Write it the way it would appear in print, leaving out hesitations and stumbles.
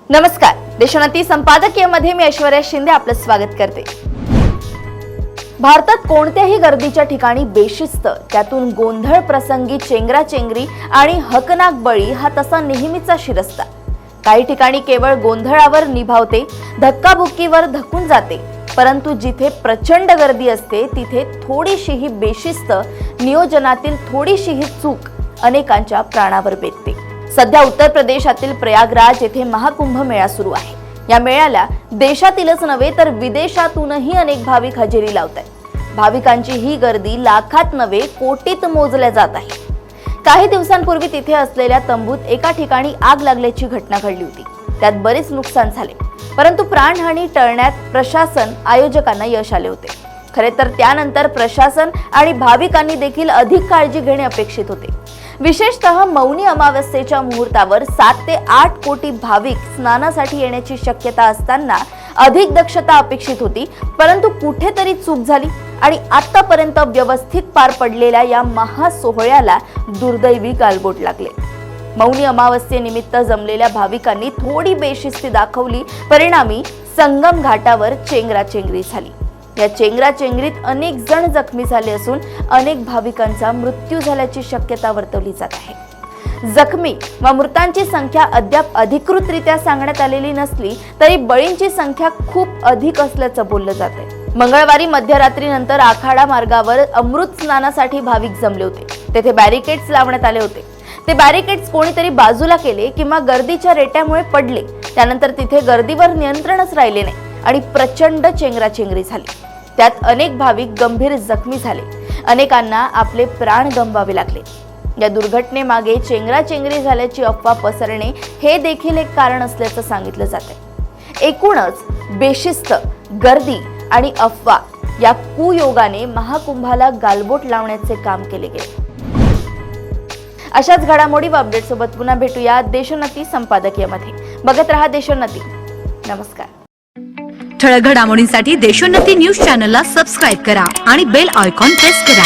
नमस्कार, देशोन्नती संपादकीयमध्ये मी ऐश्वर्या शिंदे आपलं स्वागत करते। भारतात कोणत्याही गर्दीच्या ठिकाणी बेशिस्त, त्यातून गोंधळ प्रसंगी चेंगराचेंगरी आणि हकनाक बळी हा तसा नेहमीचा शिरस्ता। काही ठिकाणी केवळ गोंधळावर निभावते, धक्काबुक्कीवर धकून जाते, परंतु जिथे प्रचंड गर्दी असते तिथे थोडीशीही बेशिस्त, नियोजनातील थोडीशीही चूक अनेकांच्या प्राणावर बेतते। सध्या उत्तर प्रदेशातील प्रयागराज येथे महाकुंभ मेळा सुरू आहे। या मेळ्याला देशातीलच नव्हे तर विदेशातूनही अनेक भाविक हजेरी लावतात। भाविकांची ही गर्दी लाखात नव्हे कोटीत मोजल्या जात आहे। काही दिवसांपूर्वी तिथे असलेल्या तंबूत एका ठिकाणी आग लागल्याची घटना घडली होती। त्यात बरेच नुकसान झाले, परंतु प्राणहानी टळण्यात प्रशासन आयोजकांना यश आले होते। खरे तर त्यानंतर प्रशासन आणि भाविकांनी देखील अधिक काळजी घेणे अपेक्षित होते। विशेषतः मौनी अमावस्येच्या मुहूर्तावर 7 ते 8 कोटी भाविक स्नानासाठी येण्याची शक्यता असताना अधिक दक्षता अपेक्षित होती, परंतु कुठेतरी चूक झाली आणि आतापर्यंत व्यवस्थित पार पडलेल्या या महासोहळ्याला दुर्दैवी गालबोट लागले। मौनी अमावस्येनिमित्त जमलेल्या भाविकांनी थोडी बेशिस्ती दाखवली, परिणामी संगम घाटावर चेंगराचेंगरी झाली। या चेंगराचेंगरीत अनेक जण जखमी झाले असून अनेक भाविकांचा मृत्यू झाल्याची शक्यता वर्तवली जात आहे। जखमी व मृतांची संख्या अद्याप अधिकृतरित्या सांगण्यात आलेली नसली तरी बळींची संख्या खूप अधिक असल्याचं बोललं जात आहे। मंगळवारी मध्यरात्रीनंतर आखाडा मार्गावर अमृत स्नानासाठी भाविक जमले होते। तेथे बॅरिकेड्स लावण्यात आले होते। ते बॅरिकेड्स कोणीतरी बाजूला केले किंवा गर्दीच्या रेट्यामुळे पडले। त्यानंतर तिथे गर्दीवर नियंत्रणच राहिले नाही आणि प्रचंड चेंगराचेंगरी झाली। त्यात अनेक भाविक गंभीर जखमी झाले, अनेकांना आपले प्राण गमवावे लागले। या दुर्घटनेमागे चेंगराचेंगरी झाल्याची अफवा पसरणे हे देखील एक कारण असल्याचं सांगितलं जातंय। एकूणच बेशिस्त, गर्दी आणि अफवा या कुयोगाने महाकुंभाला गालबोट लावण्याचे काम केले गेले। अशाच घडामोडी व अपडेट सोबत पुन्हा भेटूया देशोन्नती संपादकीयमध्ये। बघत रहा देशोन्नती। नमस्कार। ठळक घडामोडींसाठी देशोन्नती न्यूज चॅनलला सबस्क्राईब करा आणि बेल आयकॉन प्रेस करा।